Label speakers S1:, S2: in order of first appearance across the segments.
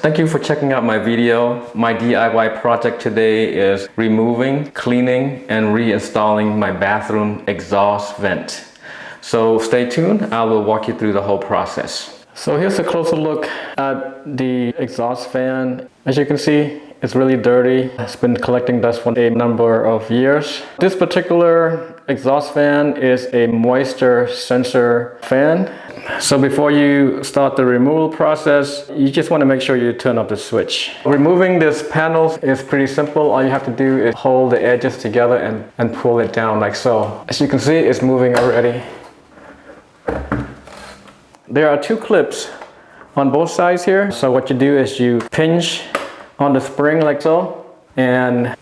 S1: thank you for checking out my video. My DIY project today is removing, cleaning, and reinstalling my bathroom exhaust vent. So stay tuned, I will walk you through the whole process. So here's a closer look at the exhaust fan. As you can see, it's really dirty. It's been collecting dust for a number of years. This particular exhaust fan is a moisture sensor fan. So before you start the removal process, you just want to make sure you turn off the switch. Removing this panel is pretty simple. All you have to do is hold the edges together and pull it down like so. As you can see, it's moving already. There are two clips on both sides here. So what you do is you pinch on the spring like so and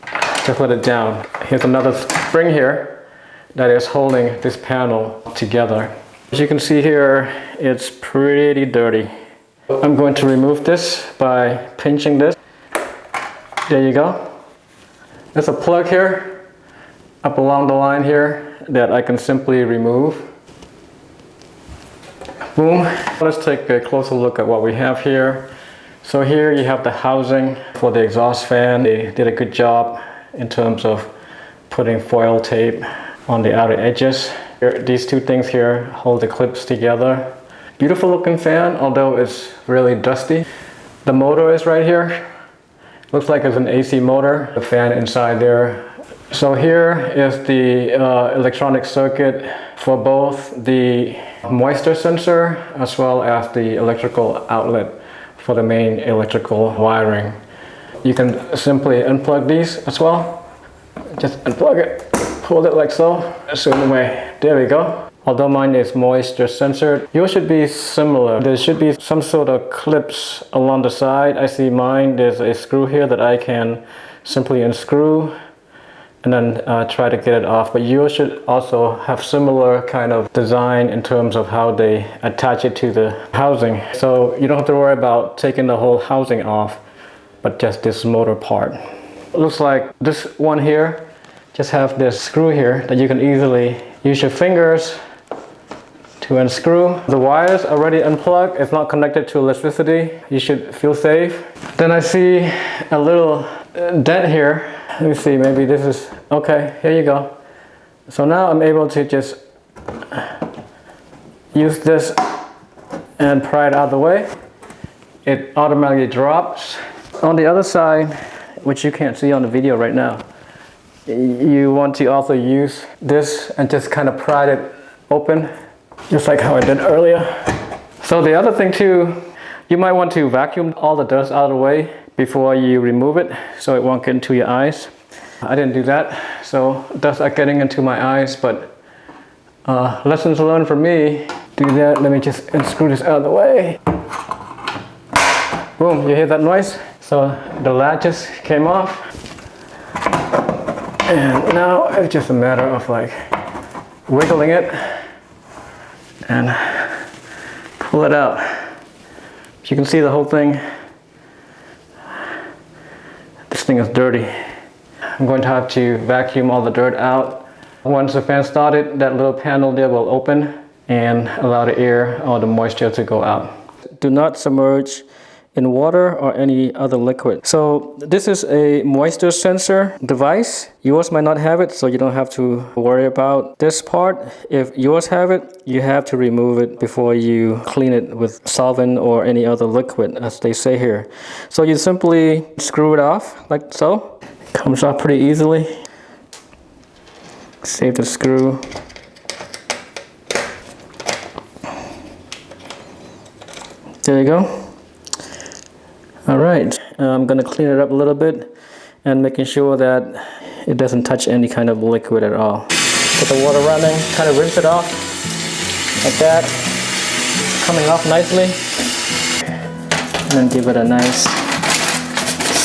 S1: just let it down. Here's another spring here that is holding this panel together. As you can see here, it's pretty dirty. I'm going to remove this by pinching this. There you go. There's a plug here up along the line here that I can simply remove. Boom. Let's take a closer look at what we have here. So here you have the housing for the exhaust fan. They did a good job in terms of putting foil tape on the outer edges. These two things here hold the clips together. Beautiful looking fan, although it's really dusty. The motor is right here. Looks like it's an AC motor. The fan inside there. So here is the electronic circuit for both the moisture sensor as well as the electrical outlet for the main electrical wiring. You can simply unplug these as well. Just unplug it, pull it like so, zoom away. There we go. Although mine is moisture censored, yours should be similar. There should be some sort of clips along the side. I see mine, there's a screw here that I can simply unscrew and then try to get it off. But yours should also have similar kind of design in terms of how they attach it to the housing. So you don't have to worry about taking the whole housing off, but just this motor part. It looks like this one here just have this screw here that you can easily use your fingers to unscrew. The wires already unplugged. It's not connected to electricity. You should feel safe. Then I see a little dent here. Let me see, maybe this is, okay, here you go. So now I'm able to just use this and pry it out of the way. It automatically drops. On the other side, which you can't see on the video right now, you want to also use this and just kind of pry it open, just like how I did earlier. So the other thing too, you might want to vacuum all the dust out of the way before you remove it so it won't get into your eyes. I didn't do that, so dust are getting into my eyes, but lessons learned from me. Do that. Let me just unscrew this out of the way. Boom, you hear that noise? So the latches came off, and now it's just a matter of like wiggling it and pull it out. You can see the whole thing. This thing is dirty. I'm going to have to vacuum all the dirt out. Once the fan started, that little panel there will open and allow the air or the moisture to go out. Do not submerge in water or any other liquid. So this is a moisture sensor device. Yours might not have it, so you don't have to worry about this part. If yours have it, you have to remove it before you clean it with solvent or any other liquid, as they say here. So you simply screw it off like so. It comes off pretty easily. Save the screw. There you go. All right, I'm gonna clean it up a little bit and making sure that it doesn't touch any kind of liquid at all. Put the water running, kind of rinse it off like that, coming off nicely. And then give it a nice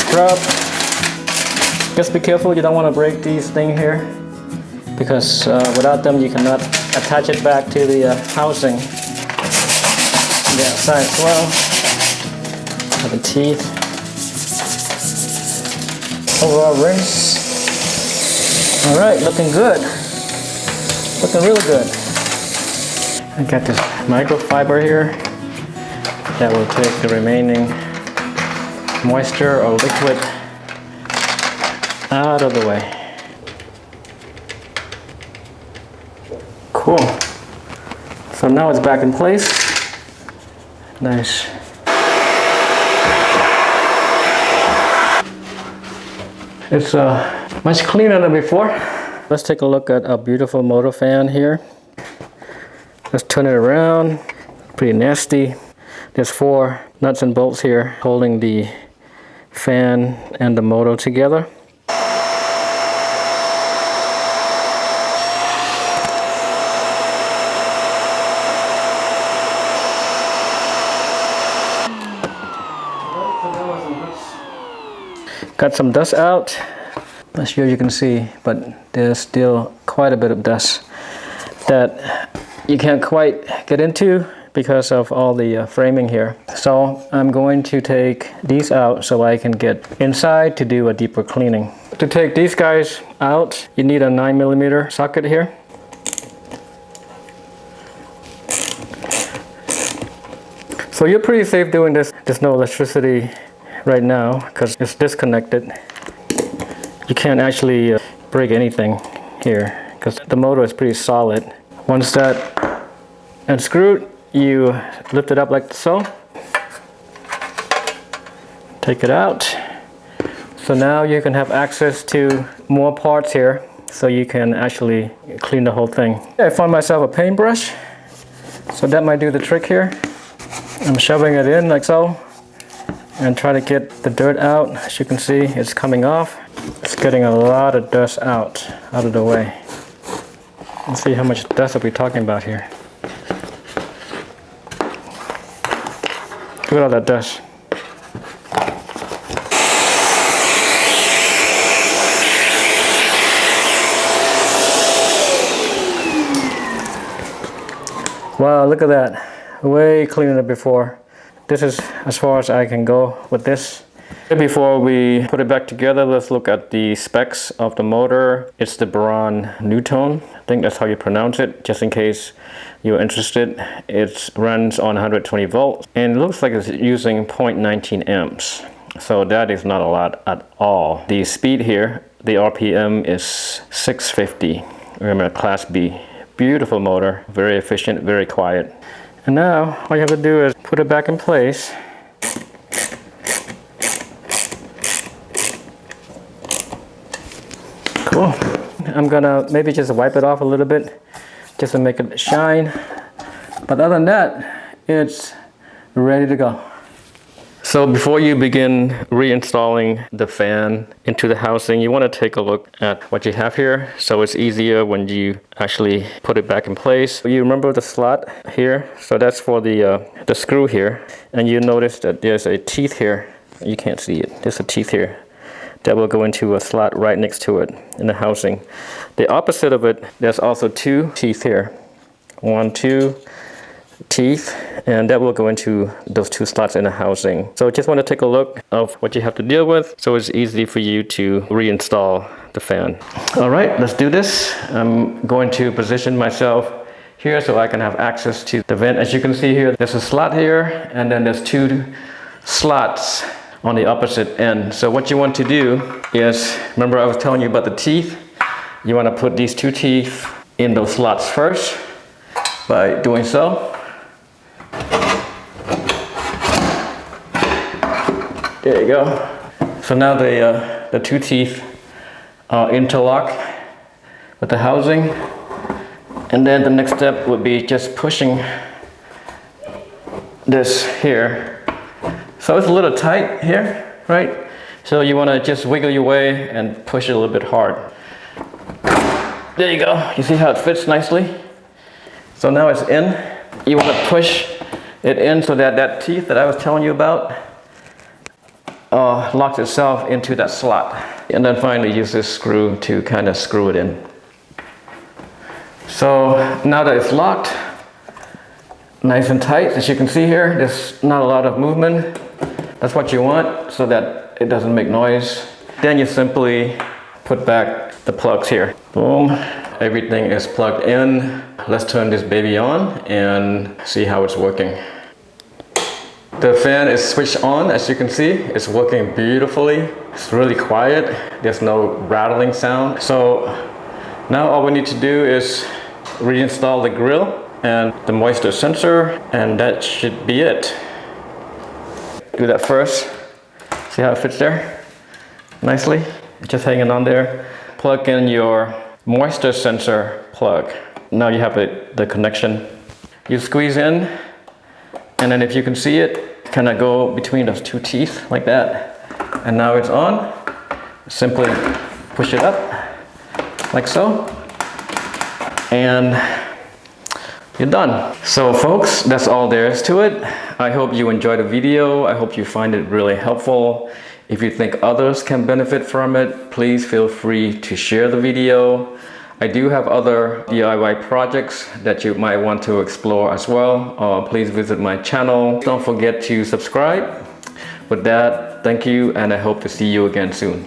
S1: scrub. Just be careful, you don't want to break these things here, because without them you cannot attach it back to the housing. The outside as well. The teeth. Overall rinse. All right, looking good. Looking really good. I got this microfiber here that will take the remaining moisture or liquid out of the way. Cool. So now it's back in place. Nice. It's much cleaner than before. Let's take a look at a beautiful motor fan here. Let's turn it around. Pretty nasty. There's 4 nuts and bolts here holding the fan and the motor together. Got some dust out. Not sure you can see, but there's still quite a bit of dust that you can't quite get into because of all the framing here. So I'm going to take these out so I can get inside to do a deeper cleaning. To take these guys out, you need a 9mm socket here. So you're pretty safe doing this. There's no electricity right now because it's disconnected. You can't actually break anything here because the motor is pretty solid. Once that unscrewed, you lift it up like so. Take it out. So now you can have access to more parts here so you can actually clean the whole thing. I found myself a paintbrush, so that might do the trick here. I'm shoving it in like so and try to get the dirt out. As you can see, it's coming off. It's getting a lot of dust out of the way. Let's see how much dust are we talking about here. Look at all that dust. Wow, look at that. Way cleaner than before. This is as far as I can go with this. Before we put it back together, let's look at the specs of the motor. It's the Broan NuTone. I think that's how you pronounce it, just in case you're interested. It runs on 120 volts and it looks like it's using 0.19 amps. So that is not a lot at all. The speed here, the RPM is 650. Remember, Class B. Beautiful motor, very efficient, very quiet. And now all you have to do is put it back in place. Cool. I'm gonna maybe just wipe it off a little bit just to make it shine. But other than that, it's ready to go. So before you begin reinstalling the fan into the housing, you want to take a look at what you have here. So it's easier when you actually put it back in place. You remember the slot here? So that's for the screw here. And you notice that there's a teeth here. You can't see it. There's a teeth here that will go into a slot right next to it in the housing. The opposite of it, there's also 2 teeth here. 1, 2 teeth, and that will go into those 2 slots in the housing. So just want to take a look of what you have to deal with so it's easy for you to reinstall the fan. All right, let's do this. I'm going to position myself here so I can have access to the vent. As you can see here, there's a slot here and then there's 2 slots on the opposite end. So what you want to do is, remember I was telling you about the teeth? You want to put these 2 teeth in those slots first by doing so. There you go. So now the 2 teeth are interlocked with the housing. And then the next step would be just pushing this here. So it's a little tight here, right? So you want to just wiggle your way and push it a little bit hard. There you go. You see how it fits nicely? So now it's in. You want to push it in so that that teeth that I was telling you about locks itself into that slot. And then finally use this screw to kind of screw it in. So now that it's locked, nice and tight, as you can see here, there's not a lot of movement. That's what you want so that it doesn't make noise. Then you simply put back the plugs here. Boom, everything is plugged in. Let's turn this baby on and see how it's working. The fan is switched on, as you can see. It's working beautifully. It's really quiet. There's no rattling sound. So now all we need to do is reinstall the grill and the moisture sensor, and that should be it. Do that first. See how it fits there? Nicely. Just hanging on there. Plug in your moisture sensor plug. Now you have the connection. You squeeze in, and then if you can see it, kind of go between those two teeth like that. And now it's on. Simply push it up like so, and you're done. So folks, that's all there is to it. I hope you enjoyed the video. I hope you find it really helpful. If you think others can benefit from it, please feel free to share the video. I do have other DIY projects that you might want to explore as well. Please visit my channel. Don't forget to subscribe. With that, thank you, and I hope to see you again soon.